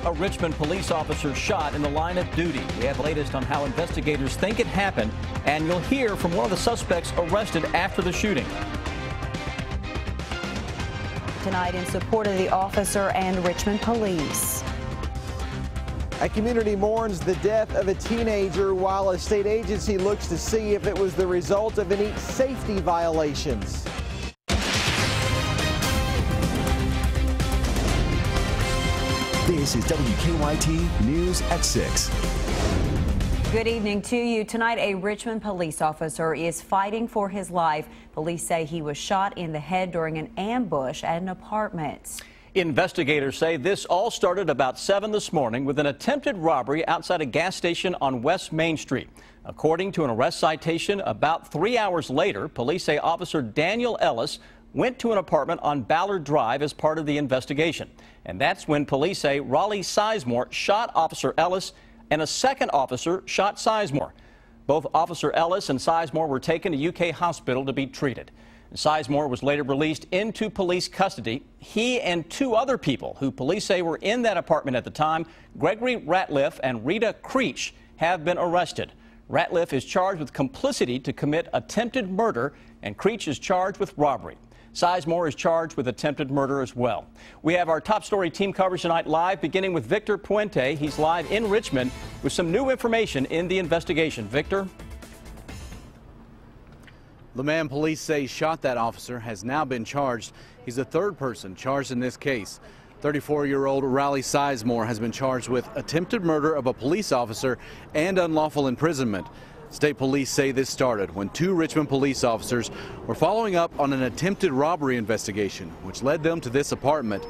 A Richmond police officer shot in the line of duty. We have the latest on how investigators think it happened, and you'll hear from one of the suspects arrested after the shooting. Tonight in support of the officer and Richmond police. A community mourns the death of a teenager while a state agency looks to see if it was the result of any safety violations. This is WKYT News at 6. Good evening to you. Tonight, a Richmond police officer is fighting for his life. Police say he was shot in the head during an ambush at an apartment. Investigators say this all started about 7 this morning with an attempted robbery outside a gas station on West Main Street. According to an arrest citation, about 3 hours later, police say Officer Daniel Ellis went to an apartment on Ballard Drive as part of the investigation. And that's when police say RALEIGH Sizemore shot Officer Ellis and a second officer shot Sizemore. Both Officer Ellis and Sizemore were taken to UK hospital to be treated. Sizemore was later released into police custody. He and 2 other people who police say were in that apartment at the time, Gregory Ratliff and Rita Creech, have been arrested. Ratliff is charged with complicity to commit attempted murder, and Creech is charged with robbery. Sizemore is charged with attempted murder as well. We have our top story team coverage tonight live, beginning with Victor Puente. He's live in Richmond with some new information in the investigation. Victor? The man police say shot that officer has now been charged. He's the 3rd person charged in this case. 34-year-old RALEIGH Sizemore has been charged with attempted murder of a police officer and unlawful imprisonment. State police say this started when 2 Richmond police officers were following up on an attempted robbery investigation, which led them to this apartment.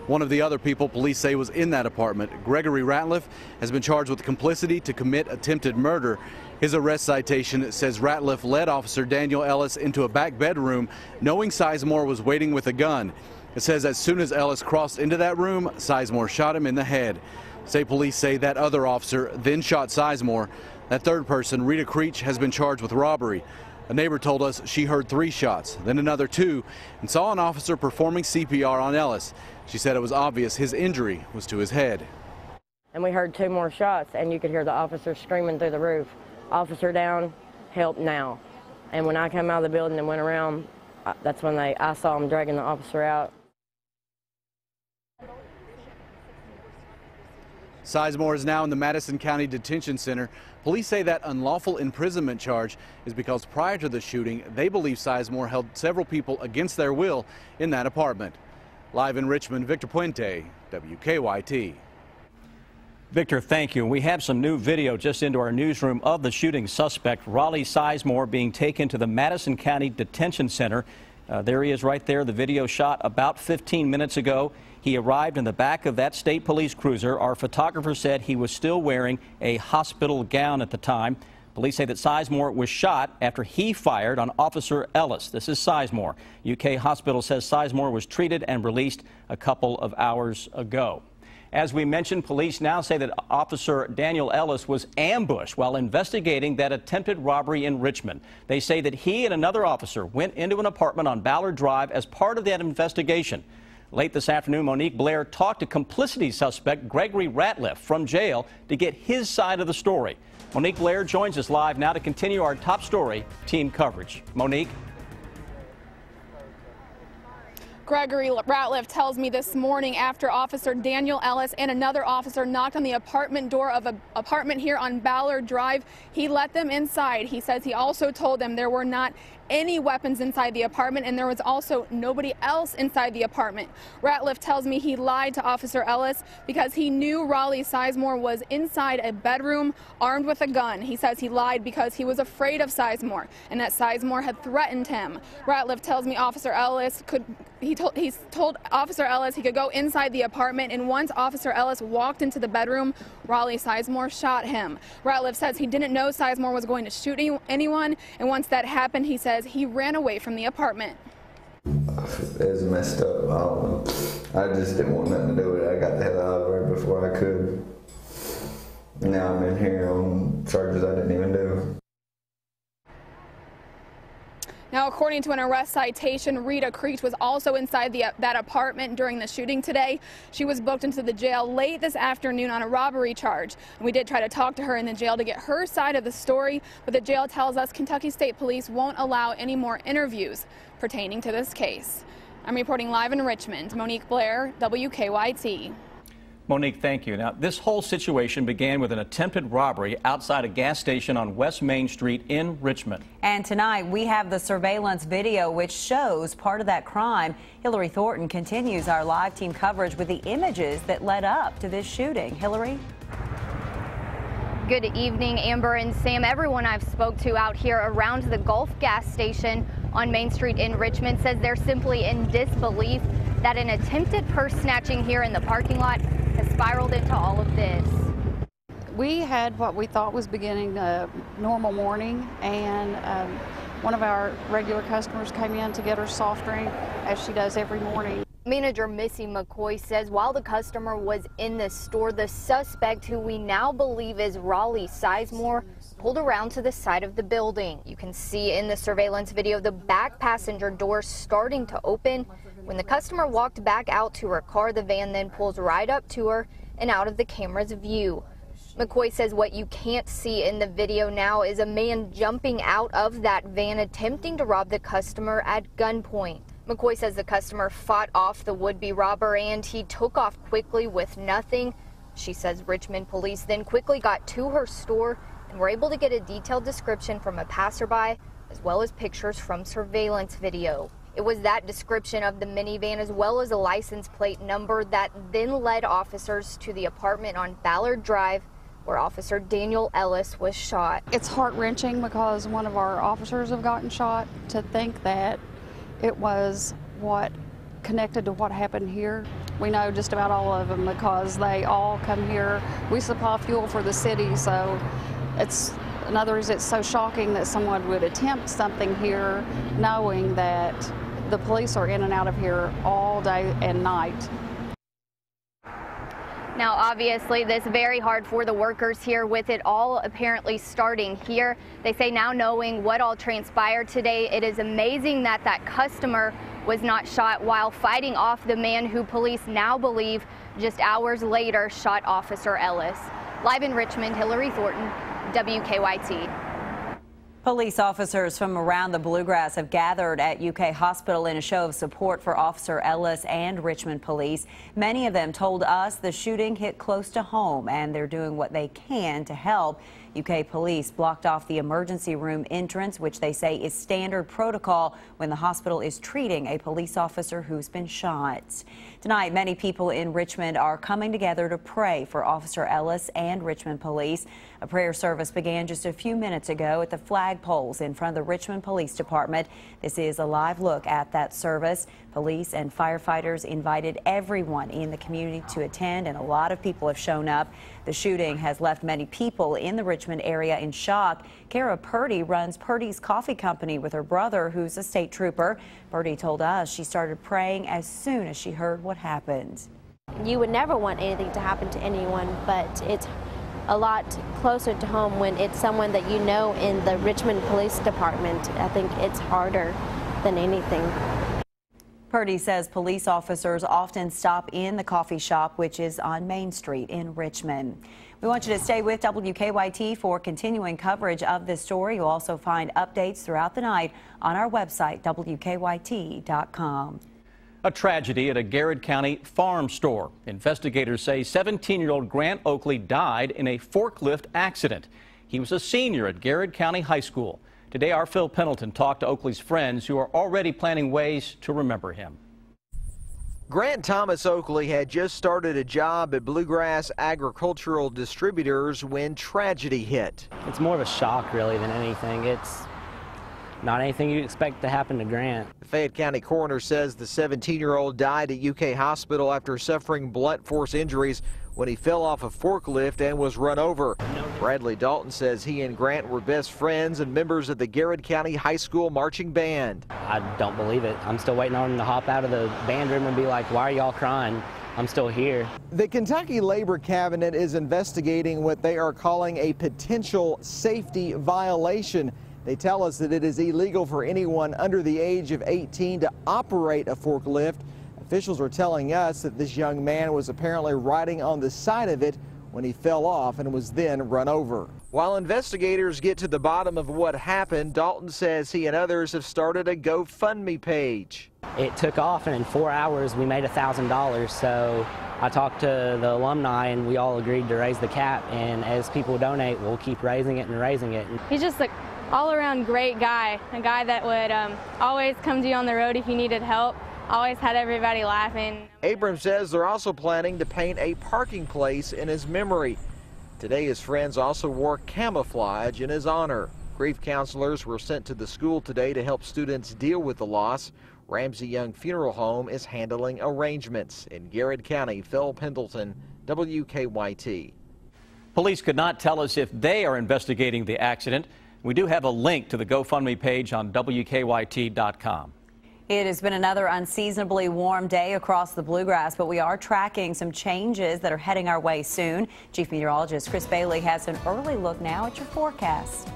One of the other people police say was in that apartment, Gregory Ratliff, has been charged with complicity to commit attempted murder. His arrest citation says Ratliff led Officer Daniel Ellis into a back bedroom, knowing Sizemore was waiting with a gun. It says as soon as Ellis crossed into that room, Sizemore shot him in the head. State police say that other officer then shot Sizemore. That 3rd person, Rita Creech, has been charged with robbery. A neighbor told us she heard 3 shots, then another 2, and saw an officer performing CPR on Ellis. She said it was obvious his injury was to his head. And we heard 2 more shots, and you could hear the officer screaming through the roof, "Officer down, help now." And when I came out of the building and went around, that's when I saw them dragging the officer out. Sizemore is now in the Madison County Detention Center. Police say that unlawful imprisonment charge is because prior to the shooting, they believe Sizemore held several people against their will in that apartment. Live in Richmond, Victor Puente, WKYT. Victor, thank you. We have some new video just into our newsroom of the shooting suspect, RALEIGH Sizemore, being taken to the Madison County Detention Center. There he is right there. The video shot about 15 minutes ago. He arrived in the back of that state police cruiser. Our photographer said he was still wearing a hospital gown at the time. Police say that Sizemore was shot after he fired on Officer Ellis. This is Sizemore. UK hospital says Sizemore was treated and released a couple of hours ago. As we mentioned, police now say that Officer Daniel Ellis was ambushed while investigating that attempted robbery in Richmond. They say that he and another officer went into an apartment on Ballard Drive as part of that investigation. Late this afternoon, Monique Blair talked to complicity suspect Gregory Ratliff from jail to get his side of the story. Monique Blair joins us live now to continue our top story team coverage. Monique. Gregory Ratliff tells me this morning after Officer Daniel Ellis and another officer knocked on the apartment door of an apartment here on Ballard Drive, he let them inside. He says he also told them there were not any weapons inside the apartment, and there was also nobody else inside the apartment. Ratliff tells me he lied to Officer Ellis because he knew RALEIGH Sizemore was inside a bedroom armed with a gun. He says he lied because he was afraid of Sizemore and that Sizemore had threatened him. Ratliff tells me Officer Ellis he told Officer Ellis he could go inside the apartment, and once Officer Ellis walked into the bedroom, RALEIGH Sizemore shot him. Ratliff says he didn't know Sizemore was going to shoot anyone, and once that happened, he says he ran away from the apartment. It was messed up. I just didn't want nothing to do with it. I got the hell out of there before I could. Now I'm in here on charges I didn't even do. Now, according to an arrest citation, Rita Creech was also inside that apartment during the shooting today. She was booked into the jail late this afternoon on a robbery charge. And we did try to talk to her in the jail to get her side of the story, but the jail tells us Kentucky State Police won't allow any more interviews pertaining to this case. I'm reporting live in Richmond. Monique Blair, WKYT. Monique, thank you. Now, this whole situation began with an attempted robbery outside a gas station on West Main Street in Richmond. And tonight we have the surveillance video which shows part of that crime. Hillary Thornton continues our live team coverage with the images that led up to this shooting. Hillary? Good evening, Amber and Sam. Everyone I've spoke to out here around the Gulf gas station on Main Street in Richmond says they're simply in disbelief that an attempted purse snatching here in the parking lot has spiraled into all of this. We had what we thought was beginning a normal morning, and one of our regular customers came in to get her soft drink, as she does every morning. Manager Missy McCoy says while the customer was in the store, the suspect, who we now believe is RALEIGH Sizemore, pulled around to the side of the building. You can see in the surveillance video the back passenger door starting to open. When the customer walked back out to her car, the van then pulls right up to her and out of the camera's view. McCoy says what you can't see in the video now is a man jumping out of that van attempting to rob the customer at gunpoint. McCoy says the customer fought off the would-be robber and he took off quickly with nothing. She says Richmond police then quickly got to her store and were able to get a detailed description from a passerby as well as pictures from surveillance video. It was that description of the minivan as well as a license plate number that then led officers to the apartment on Ballard Drive where Officer Daniel Ellis was shot. It's heart-wrenching because one of our officers have gotten shot. To think that it was what connected to what happened here. We know just about all of them because they all come here. We supply fuel for the city, so in other words, it's so shocking that someone would attempt something here knowing that the police are in and out of here all day and night. Now, obviously, this is very hard for the workers here with it all apparently starting here. They say now knowing what all transpired today, it is amazing that that customer was not shot while fighting off the man who police now believe just hours later shot Officer Ellis. Live in Richmond, Hillary Thornton, WKYT. Police officers from around the Bluegrass have gathered at UK Hospital in a show of support for Officer Ellis and Richmond police. Many of them told us the shooting hit close to home and they're doing what they can to help. UK police blocked off the emergency room entrance, which they say is standard protocol when the hospital is treating a police officer who's been shot. Tonight, many people in Richmond are coming together to pray for Officer Ellis and Richmond police. A prayer service began just a few minutes ago at the flagpoles in front of the Richmond Police Department. This is a live look at that service. Police and firefighters invited everyone in the community to attend, and a lot of people have shown up. The shooting has left many people in the Richmond area in shock. Kara Purdy runs Purdy's Coffee Company with her brother, who's a state trooper. Purdy told us she started praying as soon as she heard what happened. You would never want anything to happen to anyone, but it's a lot closer to home when it's someone that you know in the Richmond Police Department. I think it's harder than anything. Purdy says police officers often stop in the coffee shop, which is on Main Street in Richmond. We want you to stay with WKYT for continuing coverage of this story. You'll also find updates throughout the night on our website, WKYT.com. A tragedy at a Garrett County farm store. Investigators say 17-year-old Grant Oakley died in a forklift accident. He was a senior at Garrett County High School. Today, our Phil Pendleton talked to Oakley's friends who are already planning ways to remember him. Grant Thomas Oakley had just started a job at Bluegrass Agricultural Distributors when tragedy hit. It's more of a shock, really, than anything. It's not anything you'd expect to happen to Grant. The Fayette County coroner says the 17-year-old died at UK Hospital after suffering blunt force injuries when he fell off a forklift and was run over. Bradley Dalton says he and Grant were best friends and members of the Garrett County High School marching band. I don't believe it. I'm still waiting on him to hop out of the band room and be like, why are y'all crying? I'm still here. The Kentucky Labor Cabinet is investigating what they are calling a potential safety violation They tell us that it is illegal for anyone under the age of 18 to operate a forklift. Officials are telling us that this young man was apparently riding on the side of it when he fell off and was then run over. While investigators get to the bottom of what happened, Dalton says he and others have started a GoFundMe page. It took off, and in 4 hours we made $1,000. So I talked to the alumni, and we all agreed to raise the cap. And as people donate, we'll keep raising it and raising it. He's just an all-around great guy, a guy that would always come to you on the road if you needed help. Always had everybody laughing. Abrams says they're also planning to paint a parking place in his memory. Today, his friends also wore camouflage in his honor. Grief counselors were sent to the school today to help students deal with the loss. Ramsey Young Funeral Home is handling arrangements. In Garrett County, Phil Pendleton, WKYT. Police could not tell us if they are investigating the accident. We do have a link to the GoFundMe page on WKYT.com. It has been another unseasonably warm day across the Bluegrass, but we are tracking some changes that are heading our way soon. Chief Meteorologist Chris Bailey has an early look now at your forecast.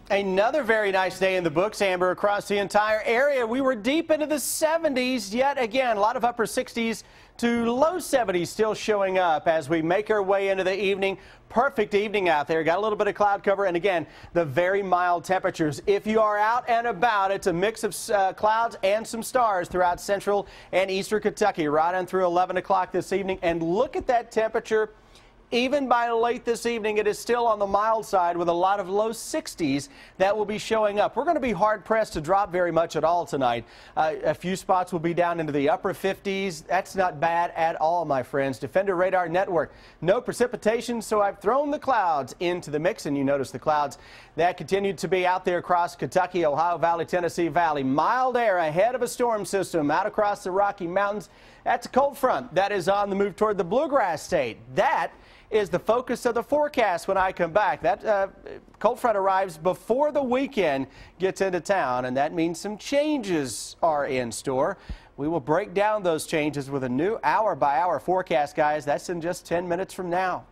Another very nice day in the books, Amber, across the entire area. We were deep into the 70s yet again. A lot of upper 60s to low 70s still showing up as we make our way into the evening. Perfect evening out there. Got a little bit of cloud cover, and again, the very mild temperatures. If you are out and about, it's a mix of clouds and some stars throughout central and eastern Kentucky right on through 11 o'clock this evening. And look at that temperature. Even by late this evening, it is still on the mild side with a lot of low 60s that will be showing up. We're going to be hard-pressed to drop very much at all tonight. A few spots will be down into the upper 50s. That's not bad at all, my friends. Defender Radar Network. No precipitation, so I've thrown the clouds into the mix, and you notice the clouds that continued to be out there across Kentucky, Ohio Valley, Tennessee Valley. Mild air ahead of a storm system out across the Rocky Mountains. That's a cold front that is on the move toward the Bluegrass State. That is the focus of the forecast when I come back. That cold front arrives before the weekend gets into town, and that means some changes are in store. We will break down those changes with a new hour-by-hour forecast, guys. That's in just 10 minutes from now.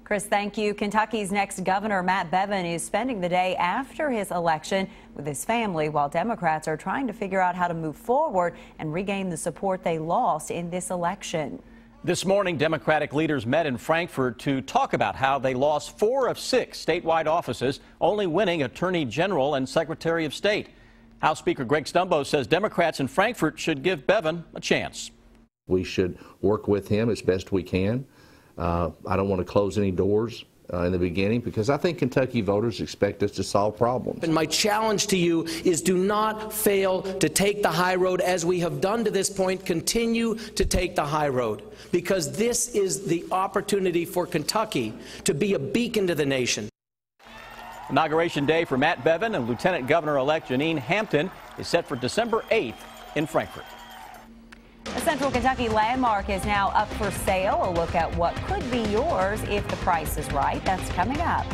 Chris, thank you. Kentucky's next governor, Matt Bevin, is spending the day after his election with his family while Democrats are trying to figure out how to move forward and regain the support they lost in this election. This morning, Democratic leaders met in Frankfort to talk about how they lost 4 of 6 statewide offices, only winning Attorney General and Secretary of State. House Speaker Greg Stumbo says Democrats in Frankfort should give Bevin a chance. We should work with him as best we can. I don't want to close any doors in the beginning, because I think Kentucky voters expect us to solve problems. And my challenge to you is do not fail to take the high road as we have done to this point. Continue to take the high road, because this is the opportunity for Kentucky to be a beacon to the nation. Inauguration day for Matt Bevin and Lieutenant Governor-elect Janine Hampton is set for December 8th in Frankfort. A Central Kentucky landmark is now up for sale. A look at what could be yours if the price is right. That's coming up.